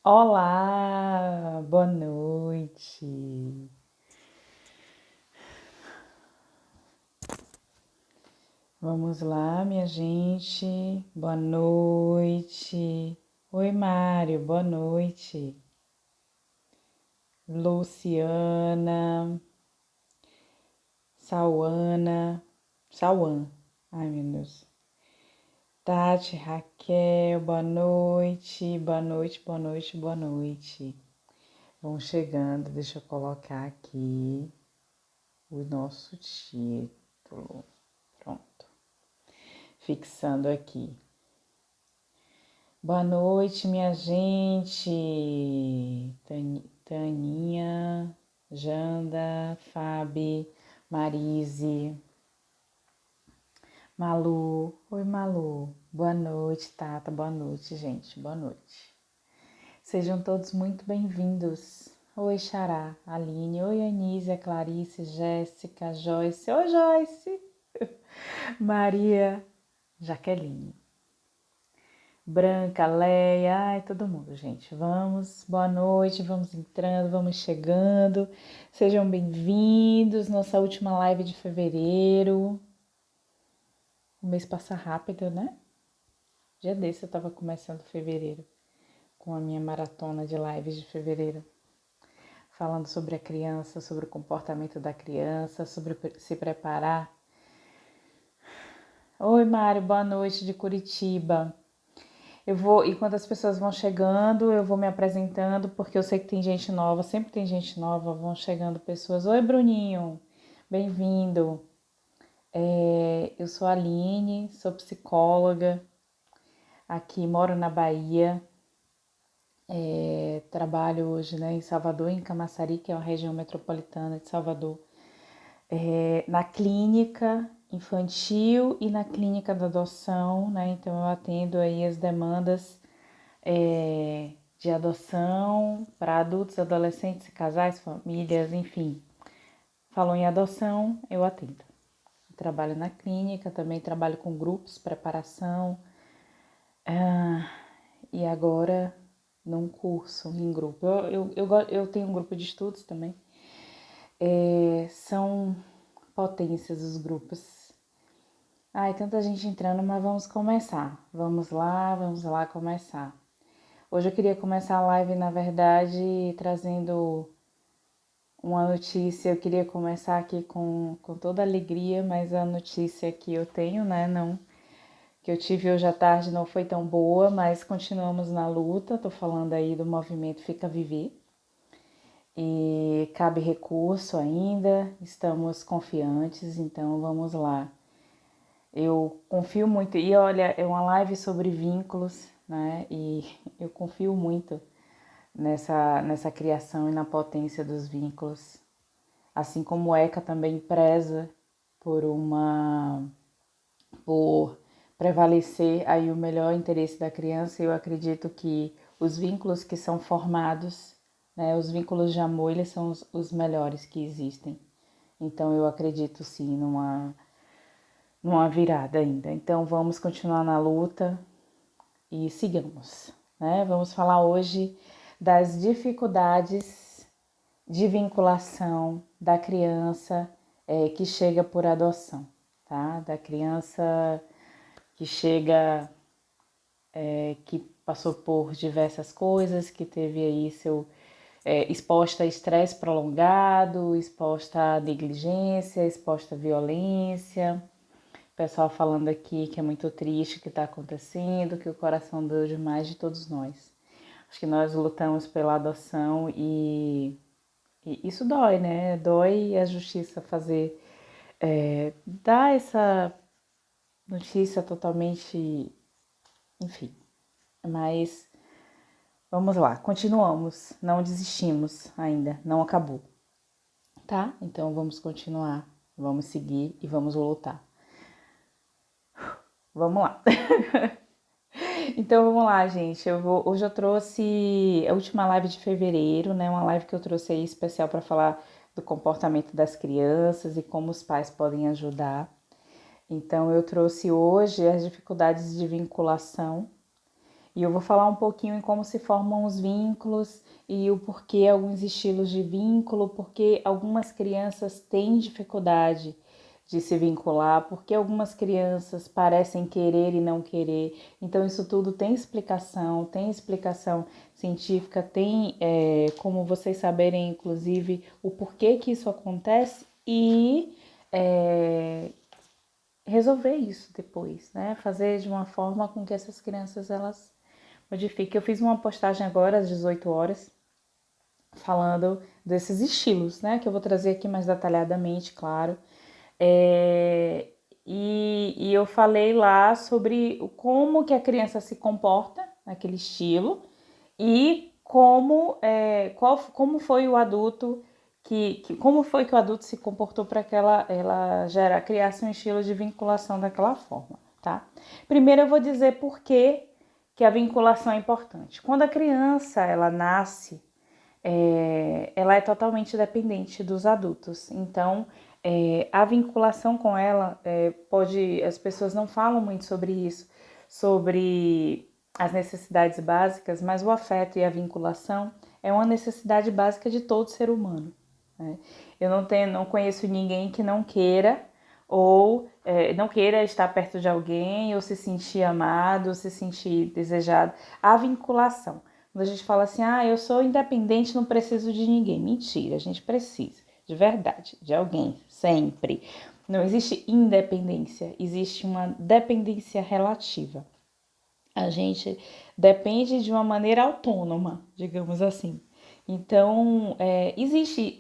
Olá, boa noite. Vamos lá, minha gente. Boa noite. Oi, Mário, boa noite. Luciana, Sauan. Ai, meu Deus. Tati, Raquel, boa noite. Boa noite, boa noite, boa noite. Vão chegando, deixa eu colocar aqui o nosso título. Pronto. Fixando aqui. Boa noite, minha gente. Taninha, Janda, Fabi, Marise, Malu. Oi, Malu. Boa noite, Tata. Boa noite, gente. Boa noite. Sejam todos muito bem-vindos. Oi, Xará, Aline. Oi, Anísia, Clarice, Jéssica, Joyce. Oi, Joyce. Maria, Jaqueline. Branca, Leia, ai, todo mundo, gente. Vamos, boa noite, vamos entrando, vamos chegando. Sejam bem-vindos. Nossa última live de fevereiro. O mês passa rápido, né? Dia desse eu tava começando fevereiro, com a minha maratona de lives de fevereiro. Falando sobre a criança, sobre o comportamento da criança, sobre se preparar. Oi, Mário, boa noite de Curitiba. Enquanto as pessoas vão chegando, eu vou me apresentando, porque eu sei que tem gente nova, sempre tem gente nova, vão chegando pessoas. Oi, Bruninho, bem-vindo. Eu sou a Aline, sou psicóloga, aqui moro na Bahia, trabalho hoje, né, em Salvador, em Camaçari, que é uma região metropolitana de Salvador, na clínica infantil e na clínica da adoção, né, então eu atendo aí as demandas de adoção para adultos, adolescentes, casais, famílias, enfim. Falou em adoção, eu atendo. Eu trabalho na clínica, também trabalho com grupos, preparação, e agora num curso em grupo. Eu tenho um grupo de estudos também. São potências os grupos. Ai, tanta gente entrando, mas vamos começar. Vamos lá começar. Hoje eu queria começar a live, na verdade, trazendo uma notícia. Eu queria começar aqui com toda alegria, mas a notícia que eu tenho, né, não, que eu tive hoje à tarde não foi tão boa, mas continuamos na luta. Tô falando aí do movimento Fica Viver. E cabe recurso ainda, estamos confiantes, então vamos lá. Eu confio muito, e olha, é uma live sobre vínculos, né? E eu confio muito nessa criação e na potência dos vínculos. Assim como o ECA também preza por prevalecer aí o melhor interesse da criança, eu acredito que os vínculos que são formados, né, os vínculos de amor, eles são os melhores que existem. Então eu acredito sim numa virada ainda. Então vamos continuar na luta e sigamos, né? Vamos falar hoje das dificuldades de vinculação da criança que chega por adoção, tá? Da criança que chega, que passou por diversas coisas, que teve aí exposta a estresse prolongado, exposta a negligência, exposta a violência. O pessoal falando aqui que é muito triste o que está acontecendo, que o coração doeu demais de todos nós. Acho que nós lutamos pela adoção e isso dói, né? Dói a justiça dar essa notícia totalmente, enfim. Mas vamos lá, continuamos, não desistimos ainda, não acabou, tá? Então vamos continuar, vamos seguir e vamos lutar. Vamos lá. Então vamos lá, gente. Hoje eu trouxe a última live de fevereiro, né? Uma live que eu trouxe aí especial para falar do comportamento das crianças e como os pais podem ajudar. Então eu trouxe hoje as dificuldades de vinculação E eu vou falar um pouquinho em como se formam os vínculos e o porquê alguns estilos de vínculo, porque algumas crianças têm dificuldade de se vincular, porque algumas crianças parecem querer e não querer. Então isso tudo tem explicação científica, tem como vocês saberem, inclusive, o porquê que isso acontece e resolver isso depois, né? Fazer de uma forma com que essas crianças elas modifiquem. Eu fiz uma postagem agora às 18 horas falando desses estilos, né? Que eu vou trazer aqui mais detalhadamente, claro. E eu falei lá sobre como que a criança se comporta naquele estilo e como foi o adulto como foi que o adulto se comportou para que ela criasse um estilo de vinculação daquela forma, tá? Primeiro eu vou dizer por que a vinculação é importante. Quando a criança ela nasce, ela é totalmente dependente dos adultos. Então, a vinculação com ela as pessoas não falam muito sobre isso, sobre as necessidades básicas, mas o afeto e a vinculação é uma necessidade básica de todo ser humano, né? Eu não conheço ninguém que não queira ou não queira estar perto de alguém, ou se sentir amado, ou se sentir desejado. A vinculação. Quando a gente fala assim, eu sou independente, não preciso de ninguém. Mentira, a gente precisa, de verdade, de alguém, sempre. Não existe independência, existe uma dependência relativa. A gente depende de uma maneira autônoma, digamos assim. Então,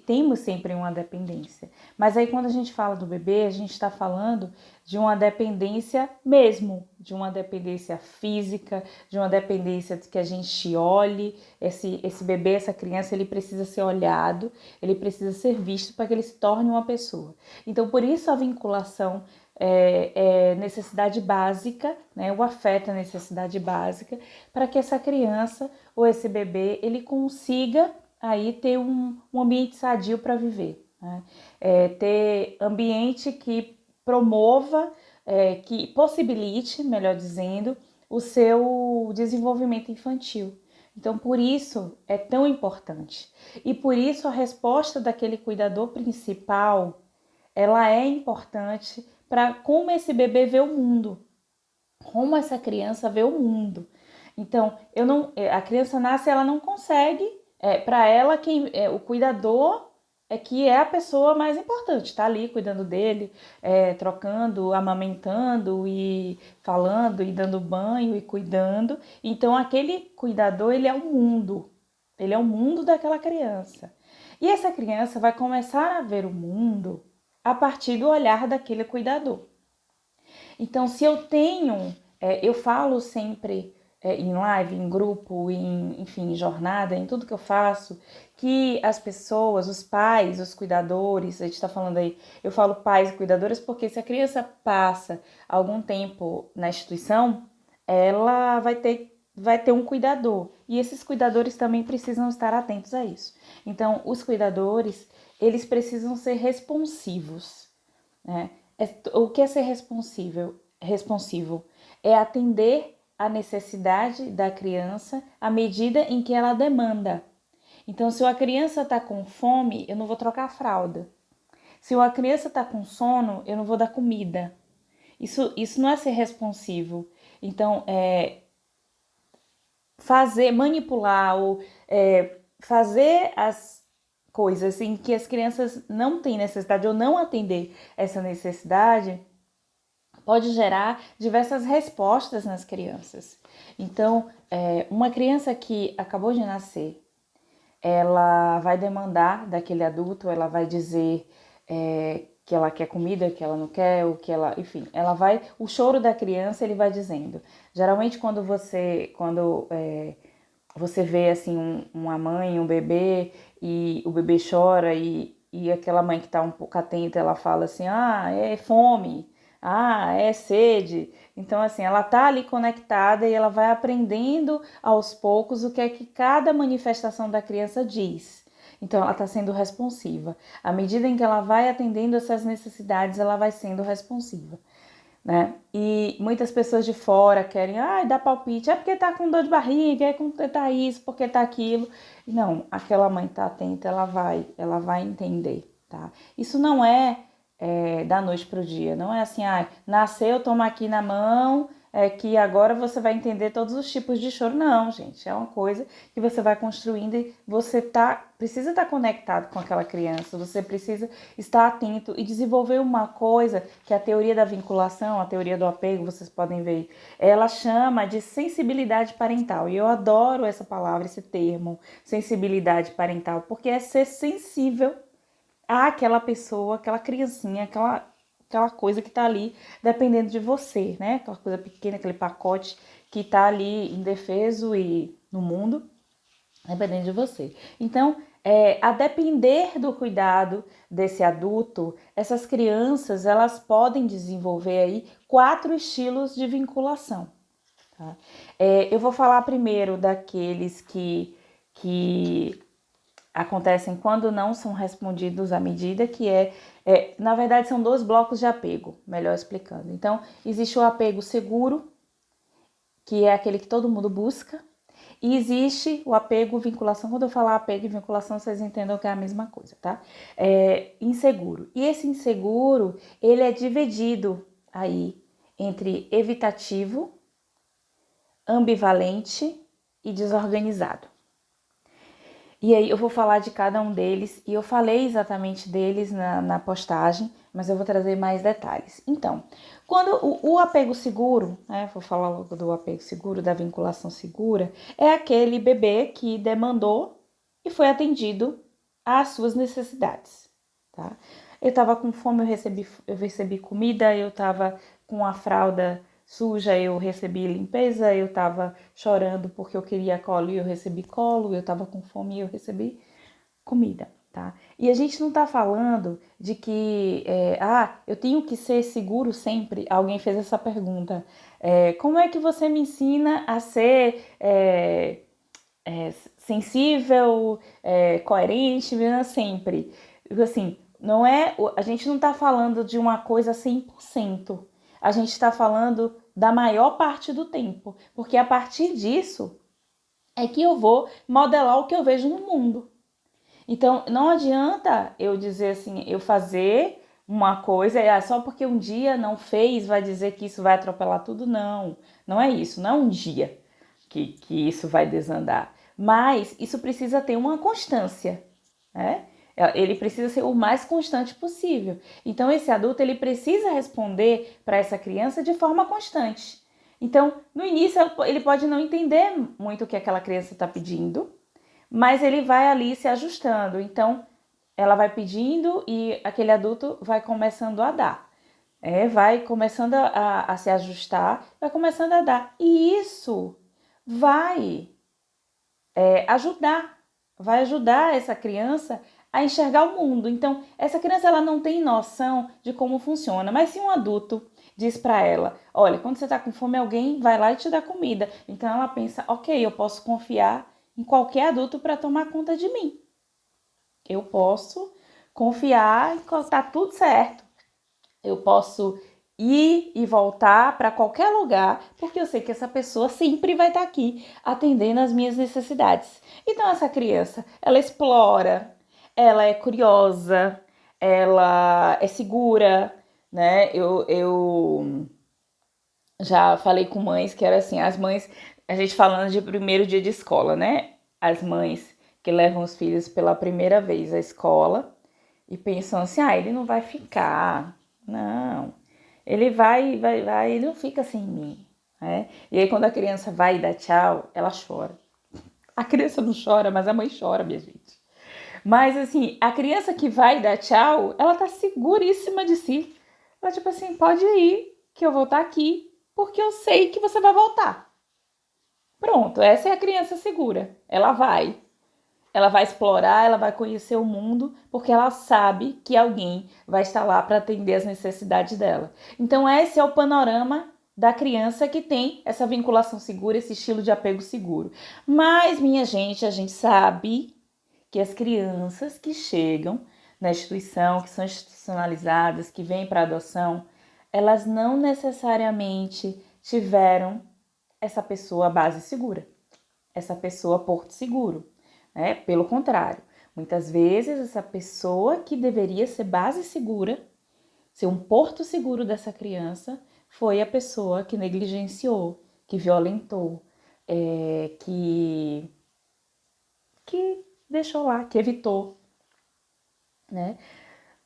temos sempre uma dependência. Mas aí quando a gente fala do bebê, a gente está falando de uma dependência mesmo, de uma dependência física, de uma dependência de que a gente olhe. Esse bebê, essa criança, ele precisa ser olhado, ele precisa ser visto para que ele se torne uma pessoa. Então, por isso a vinculação é necessidade básica, né? O afeto é necessidade básica para que essa criança ou esse bebê ele consiga aí ter um ambiente sadio para viver, né? Ter ambiente que promova, que possibilite, melhor dizendo, o seu desenvolvimento infantil. Então, por isso é tão importante. E por isso a resposta daquele cuidador principal, ela é importante para como esse bebê vê o mundo, como essa criança vê o mundo. Então, a criança nasce, ela não consegue, para ela o cuidador que é a pessoa mais importante, está ali cuidando dele, trocando, amamentando e falando e dando banho e cuidando. Então, aquele cuidador, ele é o mundo daquela criança. E essa criança vai começar a ver o mundo a partir do olhar daquele cuidador. Então, se eu eu falo sempre em live, em grupo, enfim, em jornada, em tudo que eu faço, que as pessoas, os pais, os cuidadores, a gente está falando aí, eu falo pais e cuidadores porque se a criança passa algum tempo na instituição, ela vai ter um cuidador. E esses cuidadores também precisam estar atentos a isso. Então, os cuidadores, eles precisam ser responsivos, né? O que é ser responsivo? É atender a necessidade da criança à medida em que ela demanda. Então, se a criança está com fome, eu não vou trocar a fralda. Se a criança está com sono, eu não vou dar comida. Isso não é ser responsivo. Então, manipular ou fazer as coisas em que as crianças não têm necessidade ou não atender essa necessidade pode gerar diversas respostas nas crianças. Então, uma criança que acabou de nascer, ela vai demandar daquele adulto, ela vai dizer que ela quer comida, que ela não quer, o que ela, enfim, o choro da criança ele vai dizendo. Geralmente quando você vê assim uma mãe, um bebê e o bebê chora e aquela mãe que está um pouco atenta, ela fala assim, é fome, é sede. Então assim, ela tá ali conectada e ela vai aprendendo aos poucos o que é que cada manifestação da criança diz. Então ela está sendo responsiva. À medida em que ela vai atendendo essas necessidades, ela vai sendo responsiva. né? E muitas pessoas de fora querem, dar palpite, é porque tá com dor de barriga, é porque tá isso, porque tá aquilo. Não, aquela mãe tá atenta, ela vai entender, tá? Isso não é da noite pro dia, não é assim, nasceu, toma aqui na mão, que agora você vai entender todos os tipos de choro. Não, gente, é uma coisa que você vai construindo e você precisa estar conectado com aquela criança, você precisa estar atento e desenvolver uma coisa que a teoria da vinculação, a teoria do apego, vocês podem ver, ela chama de sensibilidade parental. E eu adoro essa palavra, esse termo, sensibilidade parental, porque é ser sensível àquela pessoa, aquela criancinha, aquela coisa que tá ali dependendo de você, né? Aquela coisa pequena, aquele pacote que tá ali indefeso e no mundo, dependendo de você. Então, a depender do cuidado desse adulto, essas crianças, elas podem desenvolver aí 4 estilos de vinculação, tá? Eu vou falar primeiro daqueles que acontecem quando não são respondidos à medida, que na verdade são 2 blocos de apego, melhor explicando. Então, existe o apego seguro, que é aquele que todo mundo busca, e existe o apego vinculação. Quando eu falar apego e vinculação, vocês entendam que é a mesma coisa, tá? Inseguro. E esse inseguro, ele é dividido aí entre evitativo, ambivalente e desorganizado. E aí eu vou falar de cada um deles, e eu falei exatamente deles na postagem, mas eu vou trazer mais detalhes. Então, quando o apego seguro, vou falar logo do apego seguro, da vinculação segura, é aquele bebê que demandou e foi atendido às suas necessidades, tá? Eu tava com fome, eu recebi comida, eu tava com a fralda suja, eu recebi limpeza, eu tava chorando porque eu queria colo e eu recebi colo, eu tava com fome e eu recebi comida, tá? E a gente não tá falando de que, eu tenho que ser seguro sempre. Alguém fez essa pergunta. Como é que você me ensina a ser sensível, coerente, sempre? Assim, a gente não tá falando de uma coisa 100%. A gente está falando da maior parte do tempo, porque a partir disso é que eu vou modelar o que eu vejo no mundo. Então, não adianta eu dizer assim, eu fazer uma coisa, só porque um dia não fez, vai dizer que isso vai atropelar tudo. Não, não é isso, não é um dia que isso vai desandar. Mas isso precisa ter uma constância, né? Ele precisa ser o mais constante possível. Então, esse adulto, ele precisa responder para essa criança de forma constante. Então, no início, ele pode não entender muito o que aquela criança está pedindo, mas ele vai ali se ajustando. Então, ela vai pedindo e aquele adulto vai começando a dar. Vai começando a se ajustar, vai começando a dar. E isso vai ajudar essa criança a enxergar o mundo. Então, essa criança ela não tem noção de como funciona, mas se um adulto diz para ela, olha, quando você está com fome, alguém vai lá e te dá comida. Então, ela pensa, ok, eu posso confiar em qualquer adulto para tomar conta de mim. Eu posso confiar que tá tudo certo. Eu posso ir e voltar para qualquer lugar, porque eu sei que essa pessoa sempre vai estar aqui atendendo às minhas necessidades. Então, essa criança, ela explora, ela é curiosa, ela é segura, né? Eu já falei com mães que era assim, as mães, a gente falando de primeiro dia de escola, né? As mães que levam os filhos pela primeira vez à escola e pensam assim, ele não vai ficar, não, ele vai, ele não fica sem mim, né? E aí quando a criança vai dar tchau, ela chora. A criança não chora, mas a mãe chora, minha gente. Mas assim, a criança que vai dar tchau, ela tá seguríssima de si. Ela tipo assim, pode ir, que eu vou estar aqui, porque eu sei que você vai voltar. Pronto, essa é a criança segura. Ela vai explorar, ela vai conhecer o mundo, porque ela sabe que alguém vai estar lá para atender as necessidades dela. Então, esse é o panorama da criança que tem essa vinculação segura, esse estilo de apego seguro. Mas, minha gente, a gente sabe que as crianças que chegam na instituição, que são institucionalizadas, que vêm para adoção, elas não necessariamente tiveram essa pessoa base segura, essa pessoa porto seguro, né? Pelo contrário, muitas vezes essa pessoa que deveria ser base segura, ser um porto seguro dessa criança, foi a pessoa que negligenciou, que violentou, que deixou lá, que evitou, né?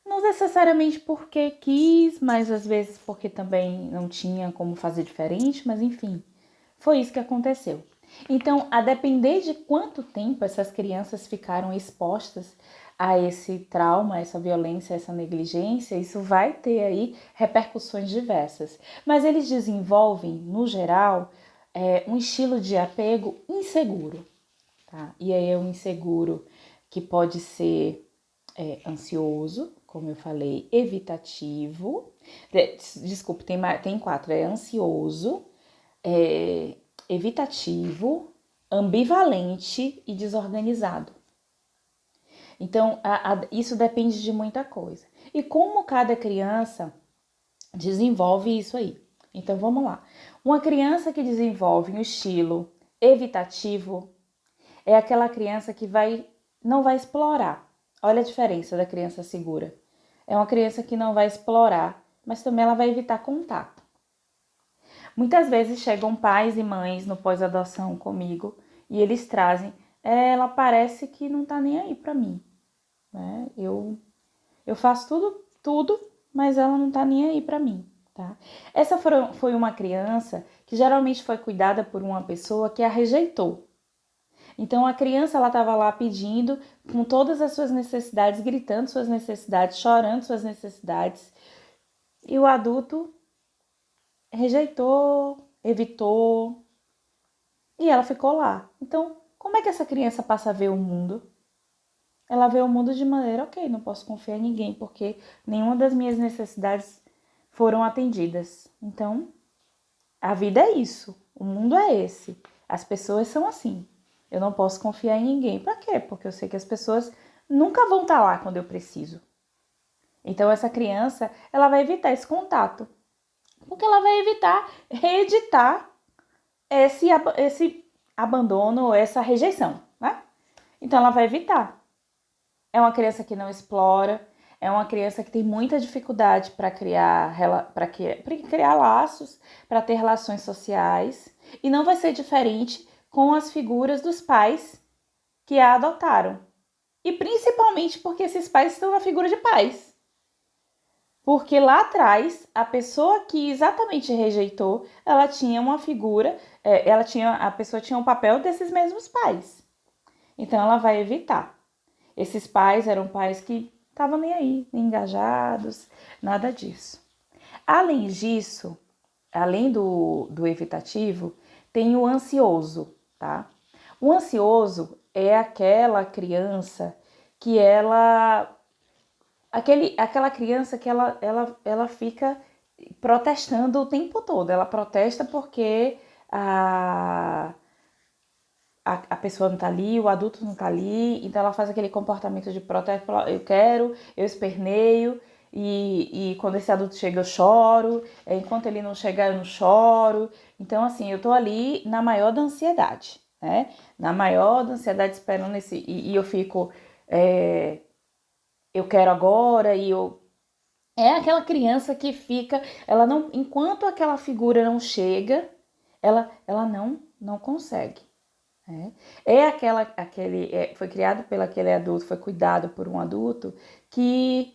Não necessariamente porque quis, mas às vezes porque também não tinha como fazer diferente, mas enfim, foi isso que aconteceu. Então, a depender de quanto tempo essas crianças ficaram expostas a esse trauma, a essa violência, a essa negligência, isso vai ter aí repercussões diversas. Mas eles desenvolvem, no geral, um estilo de apego inseguro, tá? E aí é um inseguro que pode ser ansioso, como eu falei, evitativo. Desculpe, tem 4. É ansioso, evitativo, ambivalente e desorganizado. Então, isso depende de muita coisa. E como cada criança desenvolve isso aí? Então, vamos lá. Uma criança que desenvolve um estilo evitativo é aquela criança que não vai explorar. Olha a diferença da criança segura. É uma criança que não vai explorar, mas também ela vai evitar contato. Muitas vezes chegam pais e mães no pós-adoção comigo e eles trazem, ela parece que não tá nem aí pra mim, né? Eu faço tudo, mas ela não tá nem aí pra mim, tá? Essa foi uma criança que geralmente foi cuidada por uma pessoa que a rejeitou. Então a criança ela estava lá pedindo com todas as suas necessidades, gritando suas necessidades, chorando suas necessidades, e o adulto rejeitou, evitou, e ela ficou lá. Então, como é que essa criança passa a ver o mundo? Ela vê o mundo de maneira, ok, não posso confiar em ninguém, porque nenhuma das minhas necessidades foram atendidas. Então, a vida é isso, o mundo é esse, as pessoas são assim. Eu não posso confiar em ninguém. Pra quê? Porque eu sei que as pessoas nunca vão estar lá quando eu preciso. Então, essa criança, ela vai evitar esse contato. Porque ela vai evitar reeditar esse abandono, essa rejeição, né? Então, ela vai evitar. É uma criança que não explora, é uma criança que tem muita dificuldade para criar laços, para ter relações sociais. E não vai ser diferente com as figuras dos pais que a adotaram. E principalmente porque esses pais estão na figura de pais. Porque lá atrás, a pessoa que exatamente rejeitou, ela tinha uma figura, a pessoa tinha um papel desses mesmos pais. Então ela vai evitar. Esses pais eram pais que estavam nem aí, nem engajados, nada disso. Além disso, além do evitativo, tem o ansioso, tá? O ansioso é aquela criança que aquela criança que ela fica protestando o tempo todo. Ela protesta porque a pessoa não tá ali, o adulto não tá ali, então ela faz aquele comportamento de protesto, eu quero, eu esperneio, e quando esse adulto chega eu choro, enquanto ele não chegar eu não choro. Então assim, eu tô ali na maior da ansiedade, né? Na maior da ansiedade esperando e eu fico, eu quero agora, é aquela criança que fica, ela não, enquanto aquela figura não chega, ela não consegue. Foi criado pelo aquele adulto, foi cuidado por um adulto que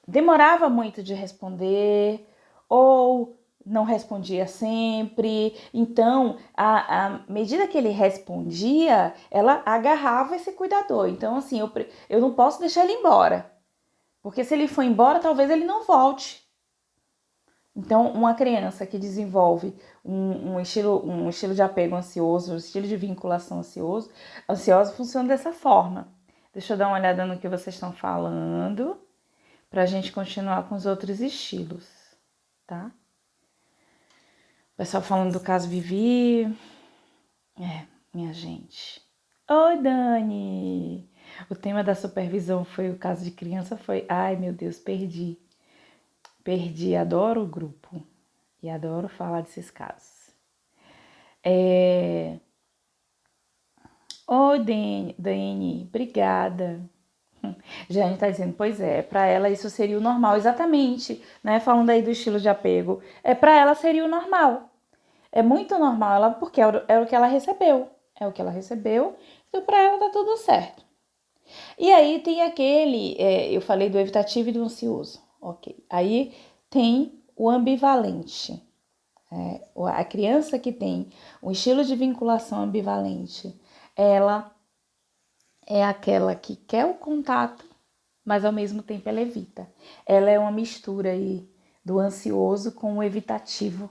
demorava muito de responder ou não respondia sempre. Então, à medida que ele respondia, ela agarrava esse cuidador. Então, assim, eu não posso deixar ele embora, porque se ele for embora, talvez ele não volte. Então, uma criança que desenvolve um estilo de apego ansioso, um estilo de vinculação ansiosa funciona dessa forma. Deixa eu dar uma olhada no que vocês estão falando, para a gente continuar com os outros estilos, tá? O pessoal falando do caso Vivi. Minha gente. Oi, Dani! O tema da supervisão foi o caso de criança, foi... Ai, meu Deus, perdi perdi, adoro o grupo e adoro falar desses casos. Oi, Dani, obrigada. Jane está dizendo, pois é, para ela isso seria o normal, exatamente, né? Falando aí do estilo de apego, para ela seria o normal. É muito normal, porque é o que ela recebeu. É o que ela recebeu, então para ela tá tudo certo. E aí tem eu falei do evitativo e do ansioso, ok. Aí tem o ambivalente. A criança que tem um estilo de vinculação ambivalente, ela é aquela que quer o contato, mas ao mesmo tempo ela evita. Ela é uma mistura aí do ansioso com o evitativo.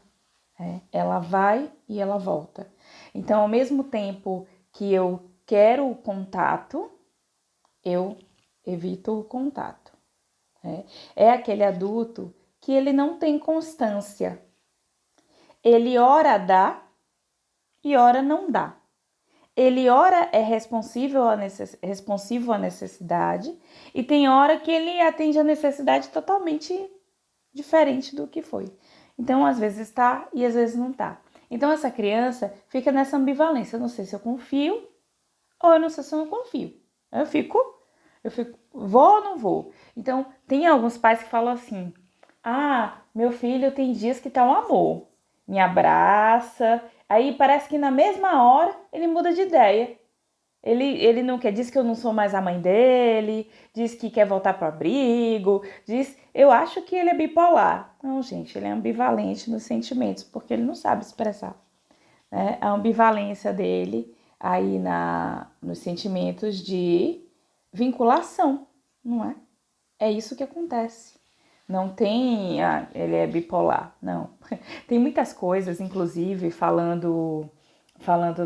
Ela vai e ela volta. Então, ao mesmo tempo que eu quero o contato, eu evito o contato. É aquele adulto que ele não tem constância. Ele ora dá e ora não dá. Ele ora é responsivo à necessidade e tem hora que ele atende a necessidade totalmente diferente do que foi. Então, às vezes tá e às vezes não tá. Então, essa criança fica nessa ambivalência. Eu não sei se eu confio ou eu não sei se eu não confio. Eu fico, vou ou não vou? Então, tem alguns pais que falam assim, meu filho tem dias que tá um amor, me abraça, aí parece que na mesma hora ele muda de ideia. Ele não quer, diz que eu não sou mais a mãe dele, diz que quer voltar pro abrigo, eu acho que ele é bipolar. Não, gente, ele é ambivalente nos sentimentos, porque ele não sabe expressar, né? A ambivalência dele aí nos sentimentos de vinculação, não é? É isso que acontece. Não tem, ele é bipolar, não. Tem muitas coisas, inclusive, falando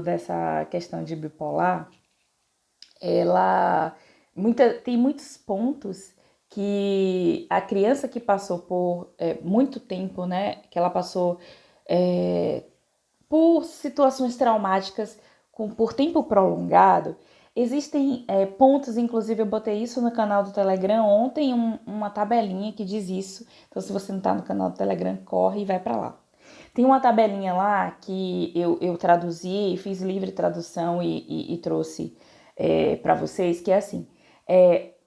dessa questão de bipolar, tem muitos pontos que a criança que passou por muito tempo, né, que ela passou por situações traumáticas por tempo prolongado, existem pontos, inclusive eu botei isso no canal do Telegram ontem, uma tabelinha que diz isso. Então, se você não está no canal do Telegram, corre e vai para lá. Tem uma tabelinha lá que eu traduzi, fiz livre tradução e trouxe para vocês, que é assim,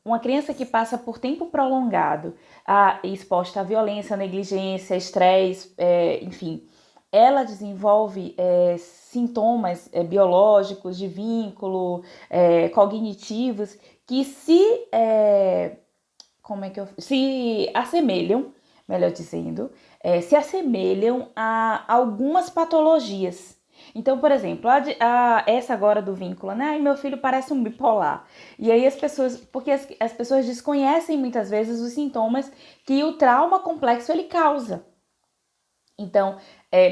uma criança que passa por tempo prolongado, exposta à violência, negligência, estresse, enfim, ela desenvolve sintomas biológicos, de vínculo, cognitivos, que se assemelham, melhor dizendo, se assemelham a algumas patologias. Então, por exemplo, essa agora do vínculo, né? Meu filho parece um bipolar. E aí porque as pessoas desconhecem muitas vezes os sintomas que o trauma complexo ele causa. Então,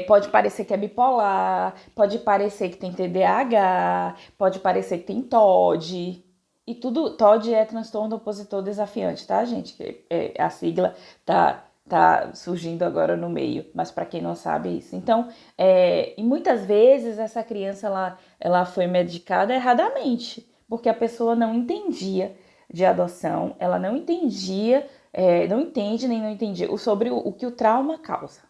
pode parecer que é bipolar, pode parecer que tem TDAH, pode parecer que tem TOD. E tudo, TOD é transtorno opositor desafiante, tá, gente? A sigla tá surgindo agora no meio, mas para quem não sabe é isso. Então, e muitas vezes essa criança ela foi medicada erradamente, porque a pessoa não entendia de adoção, ela não entendia, não entende nem não entendia sobre o que o trauma causa.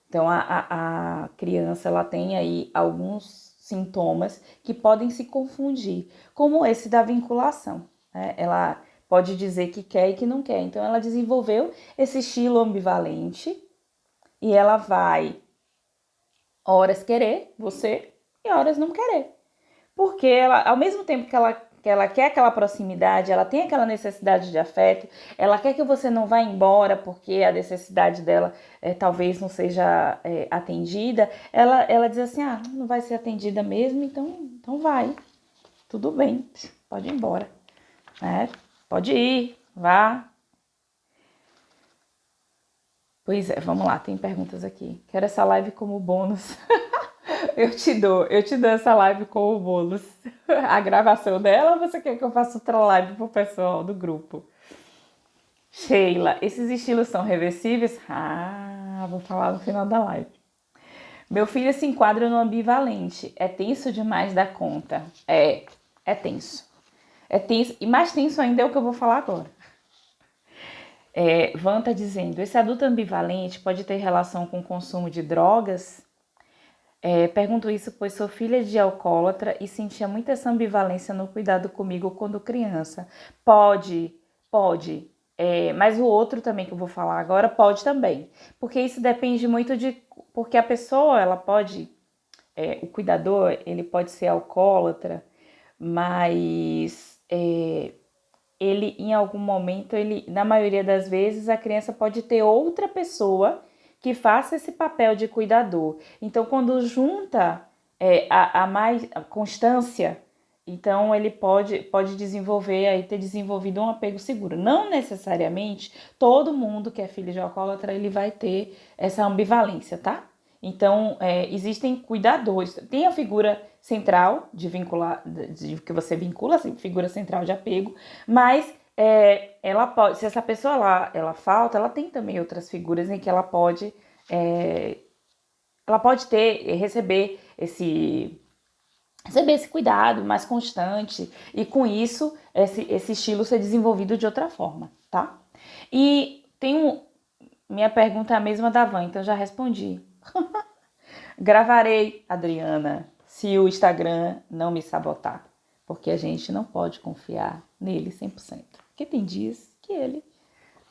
Então, a criança ela tem aí alguns sintomas que podem se confundir, como esse da vinculação, né? Ela pode dizer que quer e que não quer. Então, ela desenvolveu esse estilo ambivalente e ela vai horas querer você e horas não querer. Porque ela, ao mesmo tempo que ela quer aquela proximidade, ela tem aquela necessidade de afeto, ela quer que você não vá embora porque a necessidade dela talvez não seja atendida, ela diz assim, não vai ser atendida mesmo, então vai, tudo bem, pode ir embora, né? Pode ir, vá. Pois é, vamos lá, tem perguntas aqui. Quero essa live como bônus. Eu te dou essa live como bônus. A gravação dela, ou você quer que eu faça outra live pro pessoal do grupo? Sheila, esses estilos são reversíveis? Vou falar no final da live. Meu filho se enquadra no ambivalente. É tenso demais da conta. É tenso. É tenso. E mais tenso ainda é o que eu vou falar agora. Van está dizendo, esse adulto ambivalente pode ter relação com o consumo de drogas? Pergunto isso pois sou filha de alcoólatra e sentia muita essa ambivalência no cuidado comigo quando criança. Pode, pode. Mas o outro também que eu vou falar agora pode também. Porque isso depende muito de... Porque a pessoa, ela pode... o cuidador, ele pode ser alcoólatra, mas... ele, em algum momento, na maioria das vezes, a criança pode ter outra pessoa que faça esse papel de cuidador. Então, quando junta a constância, então ele pode desenvolver, aí ter desenvolvido um apego seguro. Não necessariamente todo mundo que é filho de alcoólatra, ele vai ter essa ambivalência, tá? Então, existem cuidadores. Tem a figura central de vincular, que você vincula, assim, figura central de apego, mas ela pode, se essa pessoa ela falta, ela tem também outras figuras em que ela pode receber esse cuidado mais constante e com isso esse estilo ser desenvolvido de outra forma, tá? E minha pergunta é a mesma da Van, então já respondi. Gravarei, Adriana, se o Instagram não me sabotar, porque a gente não pode confiar nele 100%, porque tem dias que ele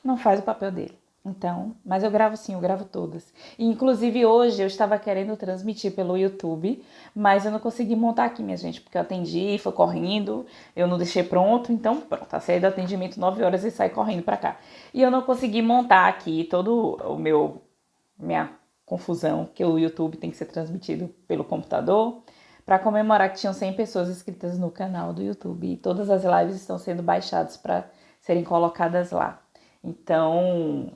não faz o papel dele. Então, mas eu gravo sim, eu gravo todas. E, inclusive hoje eu estava querendo transmitir pelo YouTube, mas eu não consegui montar aqui, minha gente, porque eu atendi, foi correndo, eu não deixei pronto, então pronto, a saída do atendimento 9 horas e sai correndo para cá. E eu não consegui montar aqui todo minha confusão, que o YouTube tem que ser transmitido pelo computador, para comemorar que tinham 100 pessoas inscritas no canal do YouTube. E todas as lives estão sendo baixadas para serem colocadas lá. Então,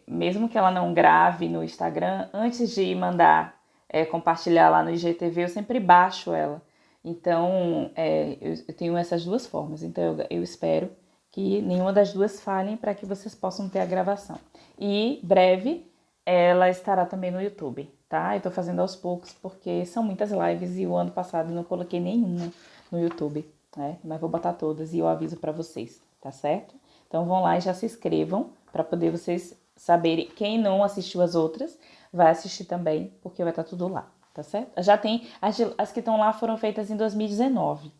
mesmo que ela não grave no Instagram, antes de mandar compartilhar lá no IGTV, eu sempre baixo ela. Então, eu tenho essas duas formas. Então, eu espero que nenhuma das duas falhem para que vocês possam ter a gravação. E breve ela estará também no YouTube, tá? Eu tô fazendo aos poucos porque são muitas lives e o ano passado eu não coloquei nenhuma no YouTube, né? Mas vou botar todas e eu aviso para vocês, tá certo? Então vão lá e já se inscrevam para poder vocês saberem. Quem não assistiu as outras vai assistir também, porque vai estar tudo lá, tá certo? Já tem as que estão lá foram feitas em 2019,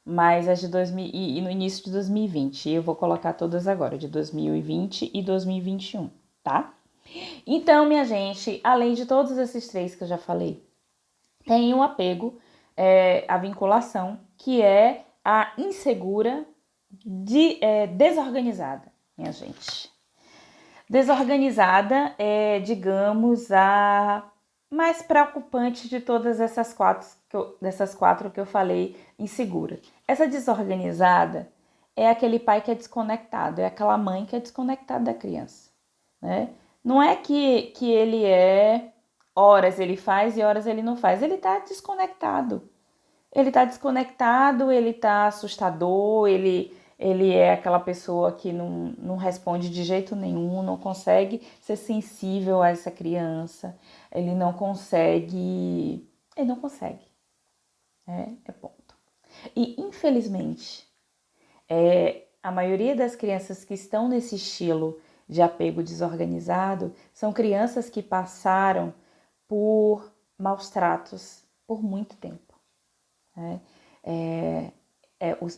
mas as de 2000 e no início de 2020. Eu vou colocar todas agora, de 2020 e 2021, tá? Então, minha gente, além de todos esses três que eu já falei, tem o apego, a vinculação, que é a insegura, desorganizada, minha gente. Desorganizada é, digamos, a mais preocupante de todas dessas quatro que eu falei, insegura. Essa desorganizada é aquele pai que é desconectado, é aquela mãe que é desconectada da criança, né? Não é que ele horas ele faz e horas ele não faz, ele tá desconectado. Ele tá desconectado, ele tá assustador, ele é aquela pessoa que não responde de jeito nenhum, não consegue ser sensível a essa criança, ele não consegue, é ponto. E infelizmente, a maioria das crianças que estão nesse estilo de apego desorganizado são crianças que passaram por maus tratos por muito tempo. Né?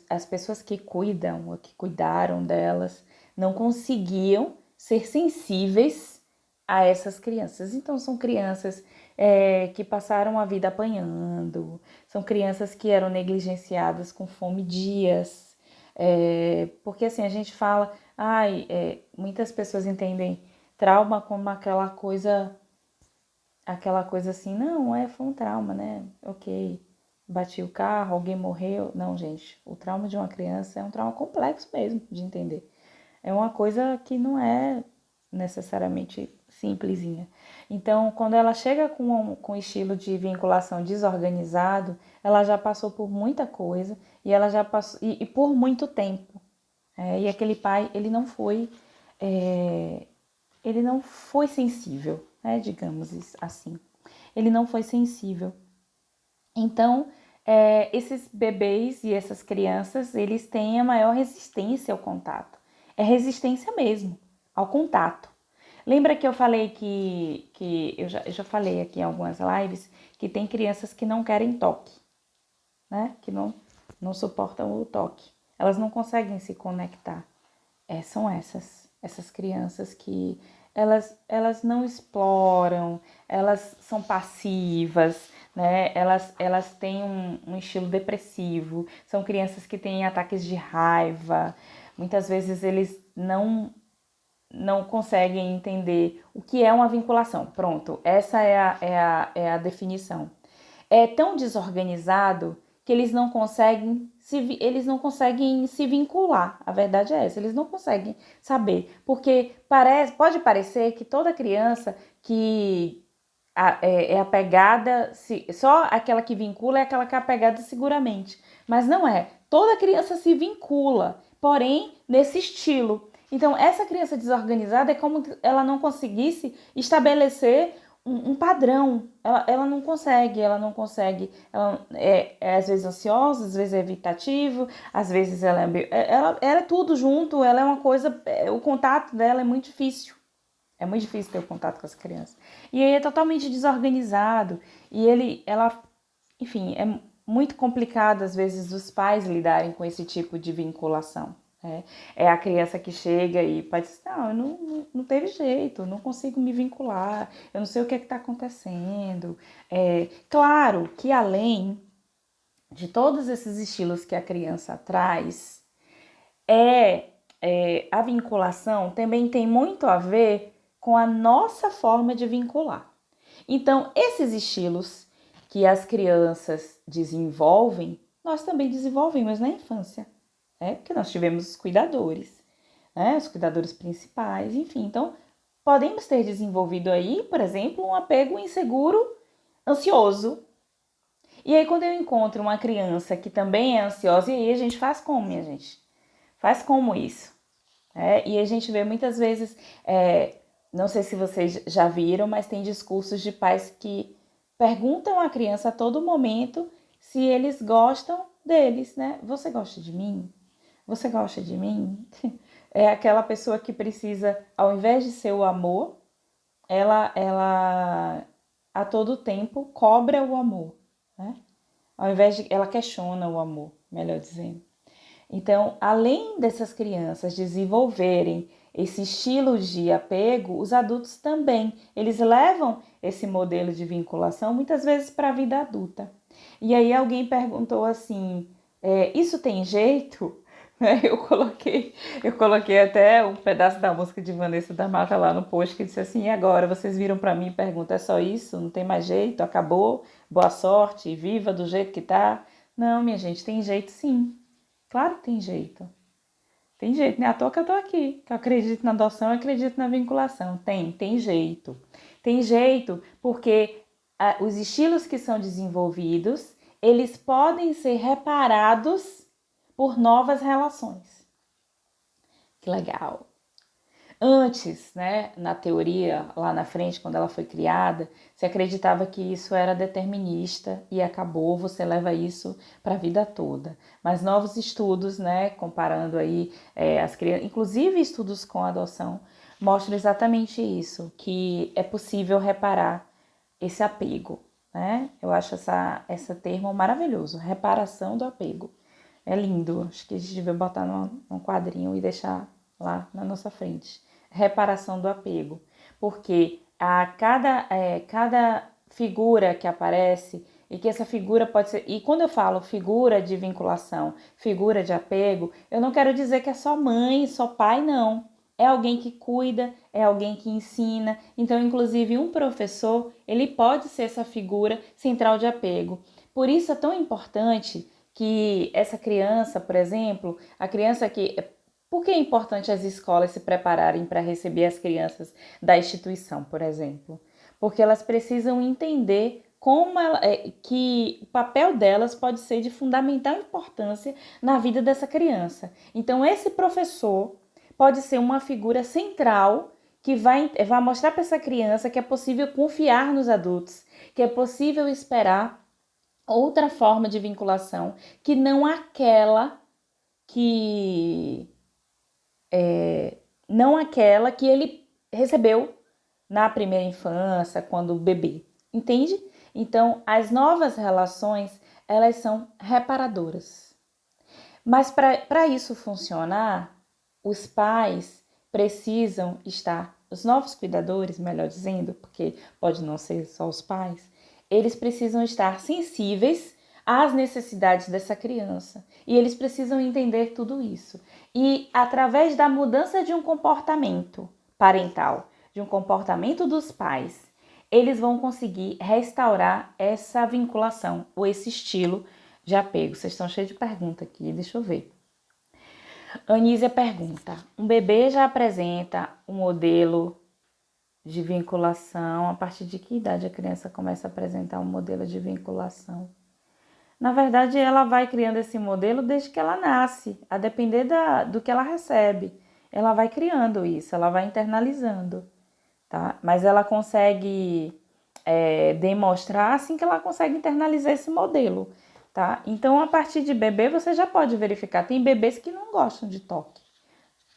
As pessoas que cuidam ou que cuidaram delas não conseguiam ser sensíveis a essas crianças. Então, são crianças que passaram a vida apanhando, são crianças que eram negligenciadas com fome dias. Porque assim, a gente fala, muitas pessoas entendem trauma como aquela coisa assim, não, foi um trauma, né? Ok, bati o carro, alguém morreu. Não, gente, o trauma de uma criança é um trauma complexo mesmo de entender. É uma coisa que não é necessariamente simplesinha. Então, quando ela chega com estilo de vinculação desorganizado, ela já passou por muita coisa e ela já passou e por muito tempo. E aquele pai, ele não foi sensível, né, digamos assim. Ele não foi sensível. Então, esses bebês e essas crianças, eles têm a maior resistência ao contato. É resistência mesmo. ao contato. Lembra que eu falei que eu já falei aqui em algumas lives que tem crianças que não querem toque, né? Que não suportam o toque. Elas não conseguem se conectar. São essas crianças que elas não exploram, elas são passivas, né? Elas têm um estilo depressivo, são crianças que têm ataques de raiva. Muitas vezes eles não conseguem entender o que é uma vinculação. Pronto, essa é a definição. É tão desorganizado que eles não conseguem se vincular. A verdade é essa, eles não conseguem saber. Porque pode parecer que toda criança que é apegada, só aquela que vincula é aquela que é apegada seguramente. Mas não é. Toda criança se vincula, porém nesse estilo. Então, essa criança desorganizada é como se ela não conseguisse estabelecer um padrão. Ela não consegue. Ela é às vezes ansiosa, às vezes é evitativo, às vezes ela é tudo junto, ela é uma coisa, o contato dela é muito difícil. É muito difícil ter o contato com essa criança. E aí é totalmente desorganizado. Enfim, é muito complicado às vezes os pais lidarem com esse tipo de vinculação. Né? É a criança que chega e pode dizer, não teve jeito, não consigo me vincular, eu não sei o que está acontecendo. Claro que além de todos esses estilos que a criança traz, a vinculação também tem muito a ver com a nossa forma de vincular. Então, esses estilos que as crianças desenvolvem, nós também desenvolvemos na infância, né? Porque nós tivemos os cuidadores, né? Os cuidadores principais, enfim. Então, podemos ter desenvolvido aí, por exemplo, um apego inseguro, ansioso. E aí, quando eu encontro uma criança que também é ansiosa, e aí a gente faz como, minha gente? Faz como isso? E a gente vê muitas vezes, não sei se vocês já viram, mas tem discursos de pais que perguntam à criança a todo momento se eles gostam deles, né? Você gosta de mim? Você gosta de mim? É aquela pessoa que precisa, ao invés de ser o amor, ela a todo tempo cobra o amor, né? Ao invés de, ela questiona o amor, melhor dizendo. Então, além dessas crianças desenvolverem esse estilo de apego, os adultos também, eles levam esse modelo de vinculação muitas vezes para a vida adulta. E aí alguém perguntou assim, isso tem jeito? Eu coloquei até um pedaço da música de Vanessa da Mata lá no post que disse assim, e agora vocês viram para mim e perguntam, é só isso? Não tem mais jeito? Acabou? Boa sorte? Viva do jeito que tá? Não, minha gente, tem jeito sim. Claro que tem jeito. Tem jeito, né? À toa que eu tô aqui. Que eu acredito na adoção, eu acredito na vinculação. Tem jeito. Tem jeito porque os estilos que são desenvolvidos, eles podem ser reparados por novas relações. Que legal. Antes, né, na teoria, lá na frente, quando ela foi criada, se acreditava que isso era determinista e acabou, você leva isso para a vida toda. Mas novos estudos, né, comparando aí as crianças, inclusive estudos com adoção, mostram exatamente isso, que é possível reparar esse apego, né? Eu acho esse termo maravilhoso, reparação do apego. É lindo, acho que a gente devia botar num quadrinho e deixar lá na nossa frente. Reparação do apego, porque cada figura que aparece, e que essa figura pode ser, e quando eu falo figura de vinculação, figura de apego, eu não quero dizer que é só mãe, só pai, não. É alguém que cuida, é alguém que ensina. Então, inclusive, um professor, ele pode ser essa figura central de apego. Por isso é tão importante que essa criança, por exemplo, a criança que... Por que é importante as escolas se prepararem para receber as crianças da instituição, por exemplo? Porque elas precisam entender que o papel delas pode ser de fundamental importância na vida dessa criança. Então, esse professor pode ser uma figura central que vai mostrar para essa criança que é possível confiar nos adultos, que é possível esperar outra forma de vinculação, que não aquela que não aquela que ele recebeu na primeira infância, quando bebê, entende? Então, as novas relações, elas são reparadoras. Mas para isso funcionar, os pais precisam estar, os novos cuidadores, melhor dizendo, porque pode não ser só os pais, eles precisam estar sensíveis às necessidades dessa criança. E eles precisam entender tudo isso. E através da mudança de um comportamento parental, de um comportamento dos pais, eles vão conseguir restaurar essa vinculação ou esse estilo de apego. Vocês estão cheios de pergunta aqui, deixa eu ver. Anísia pergunta: um bebê já apresenta um modelo de vinculação? A partir de que idade a criança começa a apresentar um modelo de vinculação? Na verdade, ela vai criando esse modelo desde que ela nasce, a depender do que ela recebe. Ela vai criando isso, ela vai internalizando, tá? Mas ela consegue demonstrar assim que ela consegue internalizar esse modelo, tá? Então, a partir de bebê, você já pode verificar. Tem bebês que não gostam de toque.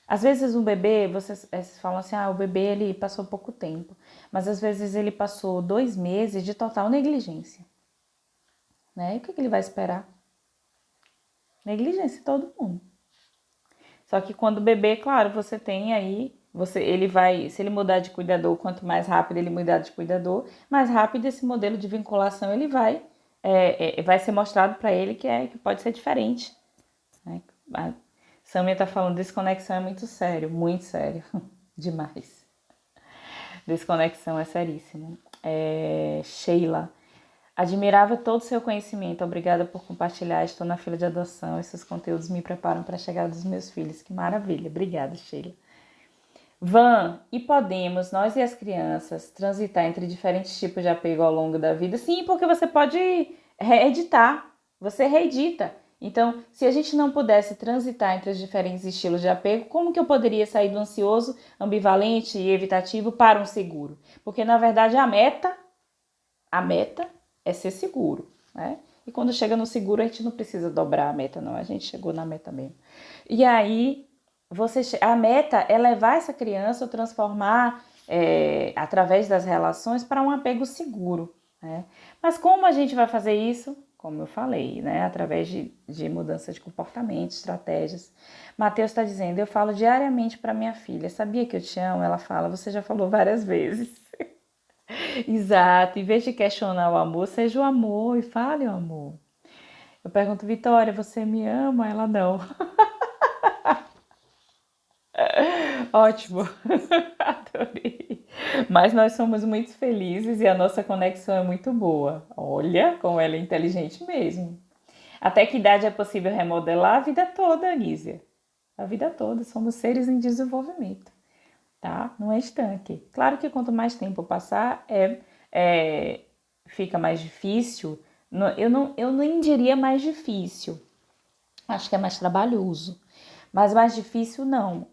Às vezes um bebê, vocês falam assim, o bebê ele passou pouco tempo. Mas às vezes ele passou 2 meses de total negligência. Né? E o que ele vai esperar? Negligência de todo mundo. Só que quando o bebê, claro, você tem aí, ele vai, se ele mudar de cuidador, quanto mais rápido ele mudar de cuidador, mais rápido esse modelo de vinculação ele vai ser mostrado para ele que pode ser diferente. Né? A Samia tá falando, desconexão é muito sério demais. Desconexão é seríssimo. Sheila, admirável todo o seu conhecimento, obrigada por compartilhar, estou na fila de adoção, esses conteúdos me preparam para a chegada dos meus filhos, que maravilha, obrigada, Sheila. Van, e podemos, nós e as crianças, transitar entre diferentes tipos de apego ao longo da vida? Sim, porque você pode reeditar, você reedita. Então, se a gente não pudesse transitar entre os diferentes estilos de apego, como que eu poderia sair do ansioso, ambivalente e evitativo para um seguro? Porque, na verdade, a meta é ser seguro, né? E quando chega no seguro, a gente não precisa dobrar a meta, não. A gente chegou na meta mesmo. E aí, a meta é levar essa criança, ou transformar através das relações para um apego seguro, né? Mas como a gente vai fazer isso? Como eu falei, né? Através de mudança de comportamento, estratégias. Matheus está dizendo, eu falo diariamente para minha filha, sabia que eu te amo? Ela fala, você já falou várias vezes. Exato, em vez de questionar o amor, seja o amor e fale o amor. Eu pergunto, Vitória, você me ama? Ela não. Ótimo, adorei. Mas nós somos muito felizes e a nossa conexão é muito boa. Olha como ela é inteligente mesmo. Até que idade é possível remodelar? A vida toda, Anísia. A vida toda, somos seres em desenvolvimento, tá? Não é estanque. Claro que quanto mais tempo passar, fica mais difícil. Eu nem diria mais difícil. Acho que é mais trabalhoso. Mas mais difícil não.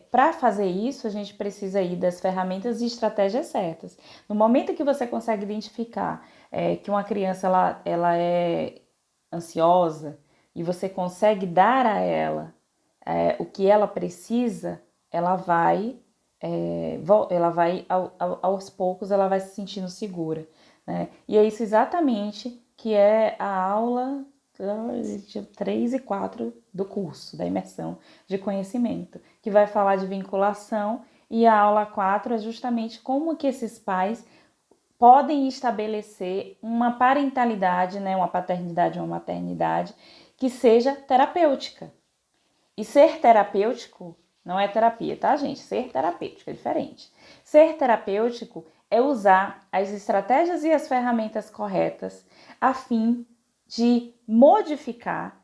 Para fazer isso, a gente precisa ir das ferramentas e estratégias certas. No momento que você consegue identificar que uma criança ela é ansiosa e você consegue dar a ela o que ela precisa, ela vai aos poucos, ela vai se sentindo segura, né? E é isso exatamente que é a aula 3 e 4 do curso da imersão de conhecimento, que vai falar de vinculação, e a aula 4 é justamente como que esses pais podem estabelecer uma parentalidade, né, uma paternidade, uma maternidade que seja terapêutica. E ser terapêutico não é terapia, tá, gente? Ser terapêutico é diferente. Ser terapêutico é usar as estratégias e as ferramentas corretas a fim de modificar,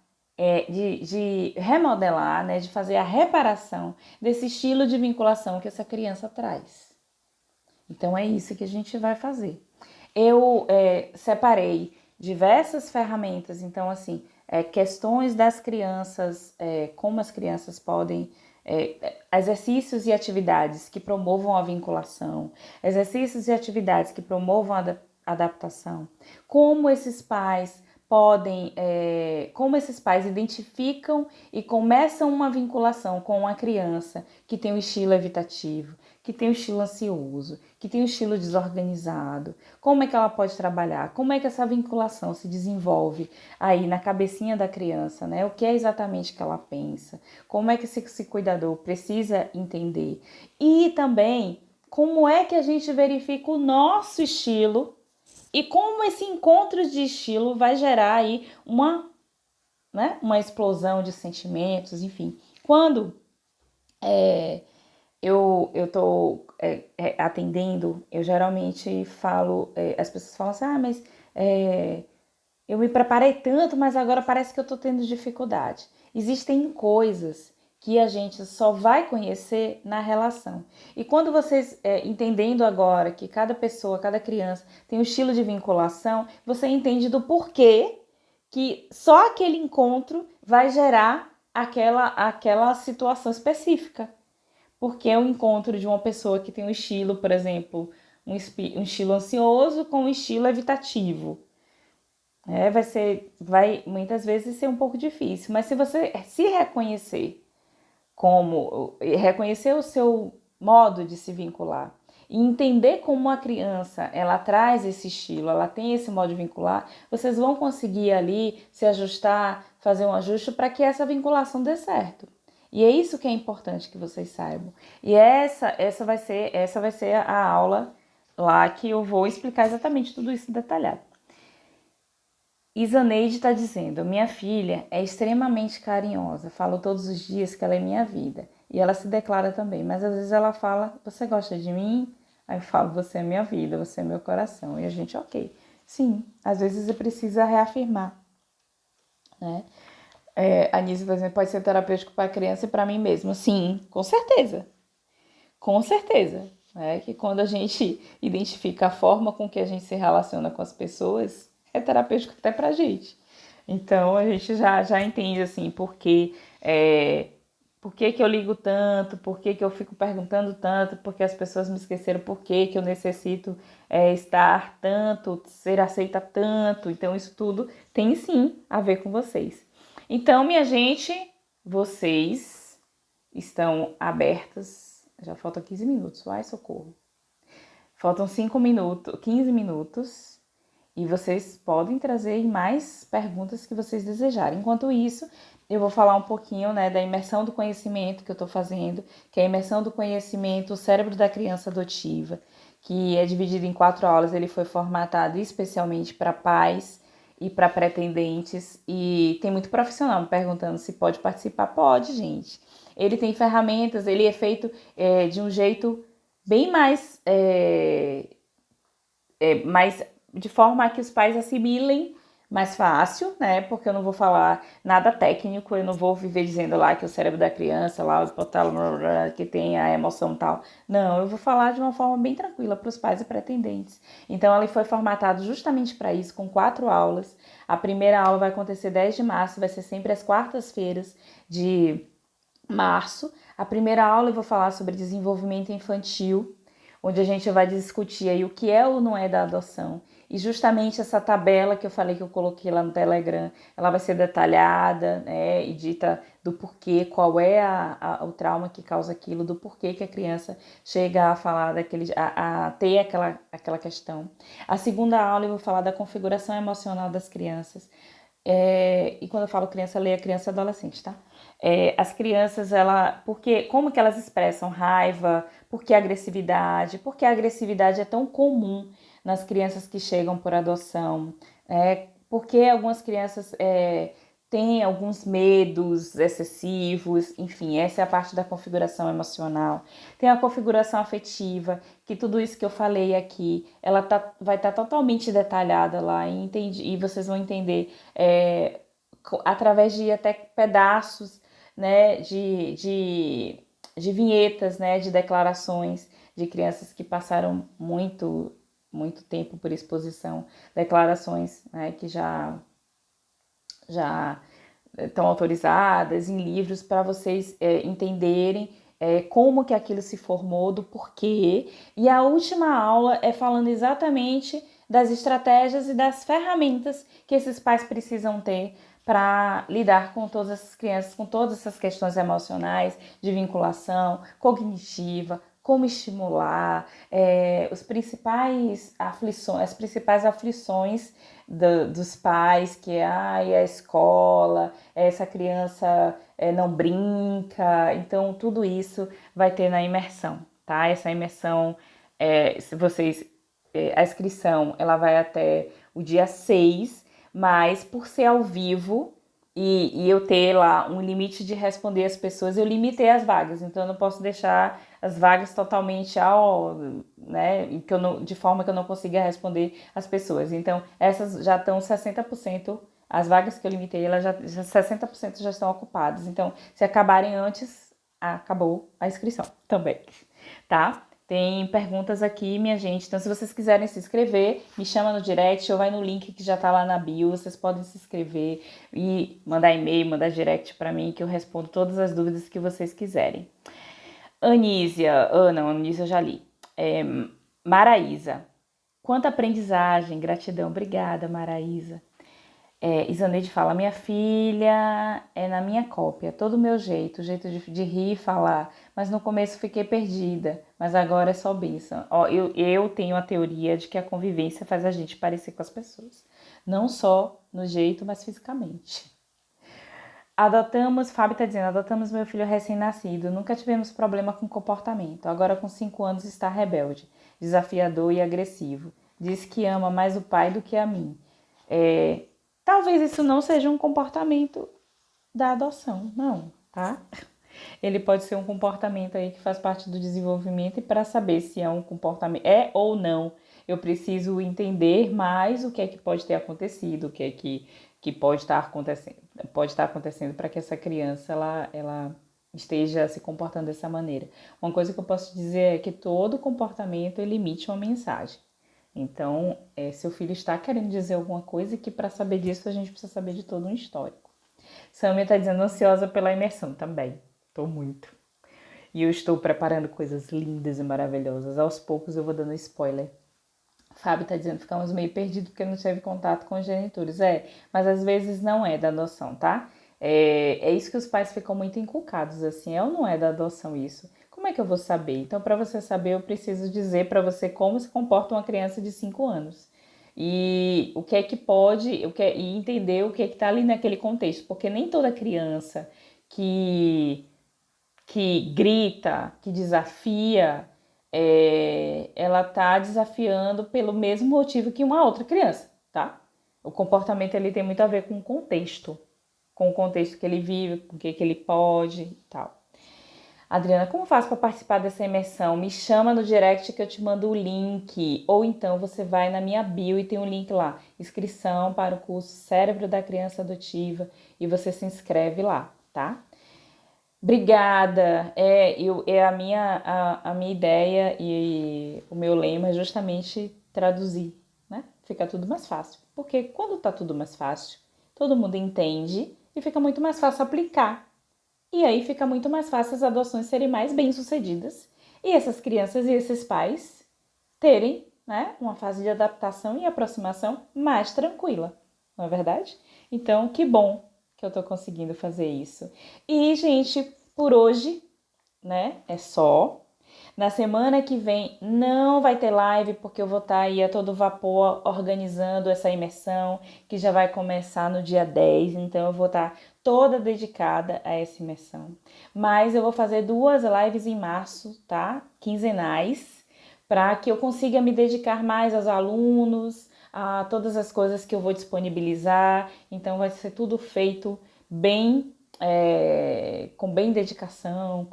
de remodelar, né, de fazer a reparação desse estilo de vinculação que essa criança traz. Então, é isso que a gente vai fazer. Eu separei diversas ferramentas, então, assim, questões das crianças, como as crianças podem, exercícios e atividades que promovam a vinculação, exercícios e atividades que promovam a adaptação, como esses pais podem, como esses pais identificam e começam uma vinculação com uma criança que tem um estilo evitativo, que tem um estilo ansioso, que tem um estilo desorganizado, como é que ela pode trabalhar, como é que essa vinculação se desenvolve aí na cabecinha da criança, né? O que é exatamente que ela pensa, como é que esse cuidador precisa entender e também como é que a gente verifica o nosso estilo e como esse encontro de estilo vai gerar aí uma explosão de sentimentos, enfim. Quando eu estou atendendo, eu geralmente falo, as pessoas falam assim, mas eu me preparei tanto, mas agora parece que eu estou tendo dificuldade. Existem coisas que a gente só vai conhecer na relação. E quando vocês, entendendo agora que cada pessoa, cada criança tem um estilo de vinculação, você entende do porquê que só aquele encontro vai gerar aquela situação específica. Porque é o encontro de uma pessoa que tem um estilo, por exemplo, um estilo ansioso com um estilo evitativo. Vai muitas vezes ser um pouco difícil, mas se você se reconhecer reconhecer o seu modo de se vincular e entender como a criança ela traz esse estilo, ela tem esse modo de vincular, vocês vão conseguir ali se ajustar, fazer um ajuste para que essa vinculação dê certo. E é isso que é importante que vocês saibam. E essa vai ser a aula lá que eu vou explicar exatamente tudo isso detalhado. Isaneide está dizendo, minha filha é extremamente carinhosa, falo todos os dias que ela é minha vida. E ela se declara também, mas às vezes ela fala, você gosta de mim? Aí eu falo, você é minha vida, você é meu coração. E a gente, ok. Sim, às vezes você precisa reafirmar, né? A Nise, por exemplo, pode ser terapêutico para a criança e para mim mesma. Sim, com certeza. Com certeza. Que quando a gente identifica a forma com que a gente se relaciona com as pessoas, é terapêutico até pra gente. Então a gente já entende assim por que eu ligo tanto, por que eu fico perguntando tanto, porque as pessoas me esqueceram, por que eu necessito estar tanto, ser aceita tanto. Então isso tudo tem sim a ver com vocês. Então, minha gente, vocês estão abertas. Já faltam 15 minutos, ai socorro. Faltam 5 minutos, 15 minutos. E vocês podem trazer mais perguntas que vocês desejarem. Enquanto isso, eu vou falar um pouquinho, né, da imersão do conhecimento que eu estou fazendo, que é a imersão do conhecimento, o cérebro da criança adotiva, que é dividido em 4 aulas. Ele foi formatado especialmente para pais e para pretendentes. E tem muito profissional me perguntando se pode participar. Pode, gente. Ele tem ferramentas, ele é feito de um jeito bem mais de forma a que os pais assimilem mais fácil, né? Porque eu não vou falar nada técnico, eu não vou viver dizendo lá que o cérebro da criança, lá o hipotálamo, que tem a emoção tal. Não, eu vou falar de uma forma bem tranquila para os pais e pretendentes. Então, ele foi formatado justamente para isso, com 4 aulas. A primeira aula vai acontecer 10 de março, vai ser sempre às quartas-feiras de março. A primeira aula eu vou falar sobre desenvolvimento infantil, onde a gente vai discutir aí o que é ou não é da adoção. E justamente essa tabela que eu falei que eu coloquei lá no Telegram, ela vai ser detalhada, né, e dita do porquê, qual é o trauma que causa aquilo, do porquê que a criança chega a falar a ter aquela questão. A segunda aula eu vou falar da configuração emocional das crianças. E quando eu falo criança, leia criança e adolescente, tá? As crianças, como que elas expressam raiva, por que agressividade, porque a agressividade é tão comum nas crianças que chegam por adoção, porque algumas crianças têm alguns medos excessivos, enfim, essa é a parte da configuração emocional. Tem a configuração afetiva, que tudo isso que eu falei aqui, ela vai estar totalmente detalhada lá e vocês vão entender através de até pedaços, né, de vinhetas, né, de declarações de crianças que passaram muito tempo por exposição, declarações, né, que já estão autorizadas em livros para vocês entenderem como que aquilo se formou, do porquê. E a última aula é falando exatamente das estratégias e das ferramentas que esses pais precisam ter para lidar com todas essas crianças, com todas essas questões emocionais, de vinculação, cognitiva, como estimular, as principais aflições dos pais, que é a escola, essa criança não brinca, então tudo isso vai ter na imersão, tá? Essa imersão, se vocês, a inscrição, ela vai até o dia 6, mas por ser ao vivo e eu ter lá um limite de responder as pessoas, eu limitei as vagas, então eu não posso deixar as vagas totalmente né, de forma que eu não consiga responder as pessoas. Então, essas já estão 60%, as vagas que eu limitei, elas já 60% já estão ocupadas. Então, se acabarem antes, acabou a inscrição também, tá? Tem perguntas aqui, minha gente. Então, se vocês quiserem se inscrever, me chama no direct ou vai no link que já tá lá na bio. Vocês podem se inscrever e mandar e-mail, mandar direct para mim, que eu respondo todas as dúvidas que vocês quiserem. Anísia eu já li. Maraísa. Quanta aprendizagem, gratidão. Obrigada, Maraísa. Isaneide fala, minha filha é na minha cópia, todo o meu jeito de rir e falar, mas no começo fiquei perdida, mas agora é só bênção. Eu tenho a teoria de que a convivência faz a gente parecer com as pessoas, não só no jeito, mas fisicamente. Fábio está dizendo, adotamos meu filho recém-nascido, nunca tivemos problema com comportamento, agora com 5 anos está rebelde, desafiador e agressivo, diz que ama mais o pai do que a mim. Talvez isso não seja um comportamento da adoção, não, tá? Ele pode ser um comportamento aí que faz parte do desenvolvimento e para saber se é um comportamento, ou não, eu preciso entender mais o que é que pode ter acontecido, o que é que pode estar acontecendo para que essa criança ela esteja se comportando dessa maneira. Uma coisa que eu posso dizer é que todo comportamento ele emite uma mensagem. Então, seu filho está querendo dizer alguma coisa que para saber disso a gente precisa saber de todo um histórico. Samia está dizendo ansiosa pela imersão também. Estou muito. E eu estou preparando coisas lindas e maravilhosas. Aos poucos eu vou dando spoiler. Fábio está dizendo que ficamos meio perdidos porque não teve contato com os genitores. Mas às vezes não é da adoção, tá? É isso que os pais ficam muito inculcados, assim. Ou não é da adoção isso? Como é que eu vou saber? Então, para você saber, eu preciso dizer para você como se comporta uma criança de 5 anos. E o que é que pode, e entender o que é que está ali naquele contexto. Porque nem toda criança que grita, que desafia, ela tá desafiando pelo mesmo motivo que uma outra criança, tá? O comportamento ele tem muito a ver com o contexto que ele vive, com o que ele pode e tal. Adriana, como faço para participar dessa imersão? Me chama no direct que eu te mando o link. Ou então você vai na minha bio e tem um link lá. Inscrição para o curso Cérebro da Criança Adotiva. E você se inscreve lá, tá? Obrigada. A minha ideia e o meu lema é justamente traduzir, né? Fica tudo mais fácil. Porque quando tá tudo mais fácil, todo mundo entende e fica muito mais fácil aplicar. E aí fica muito mais fácil as adoções serem mais bem-sucedidas e essas crianças e esses pais terem, né, uma fase de adaptação e aproximação mais tranquila, não é verdade? Então, que bom que eu tô conseguindo fazer isso. E, gente, por hoje, né, é só. Na semana que vem não vai ter live, porque eu vou estar aí a todo vapor organizando essa imersão, que já vai começar no dia 10, então eu vou estar toda dedicada a essa imersão. Mas eu vou fazer 2 lives em março, tá? Quinzenais, para que eu consiga me dedicar mais aos alunos, a todas as coisas que eu vou disponibilizar. Então vai ser tudo feito bem, com bem dedicação,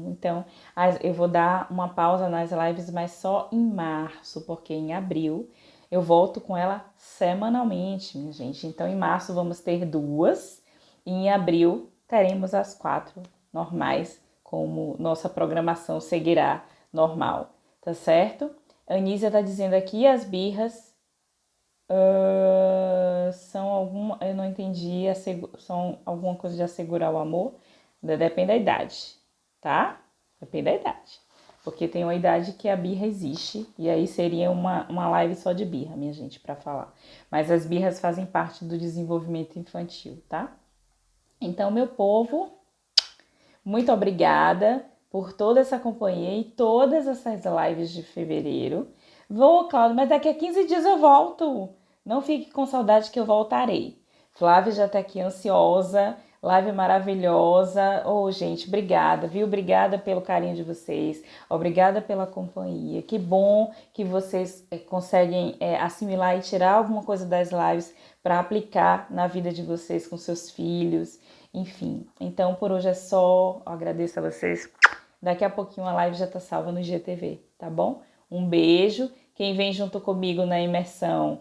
então eu vou dar uma pausa nas lives, mas só em março, porque em abril eu volto com ela semanalmente, minha gente. Então em março vamos ter 2 e em abril teremos as 4 normais, como nossa programação seguirá normal, tá certo? A Anísia tá dizendo aqui as birras são alguma, eu não entendi, são alguma coisa de assegurar o amor, depende da idade, tá? Depende da idade. porque tem uma idade que a birra existe, e aí seria uma live só de birra, minha gente, para falar. Mas as birras fazem parte do desenvolvimento infantil, tá? Então, meu povo, muito obrigada por toda essa companhia e todas essas lives de fevereiro. Vou, Cláudio, mas daqui a 15 dias eu volto. Não fique com saudade que eu voltarei. Flávia já tá aqui ansiosa, live maravilhosa. Oh, gente, obrigada, viu? Obrigada pelo carinho de vocês, obrigada pela companhia. Que bom que vocês conseguem assimilar e tirar alguma coisa das lives para aplicar na vida de vocês com seus filhos. Enfim, então por hoje é só. Eu agradeço a vocês. Daqui a pouquinho a live já tá salva no IGTV, tá bom? Um beijo. Quem vem junto comigo na imersão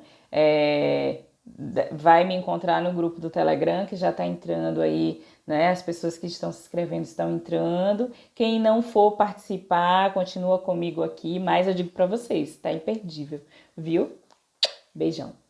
vai me encontrar no grupo do Telegram, que já tá entrando aí, né? As pessoas que estão se inscrevendo estão entrando. Quem não for participar, continua comigo aqui, mas eu digo para vocês, tá imperdível, viu? Beijão.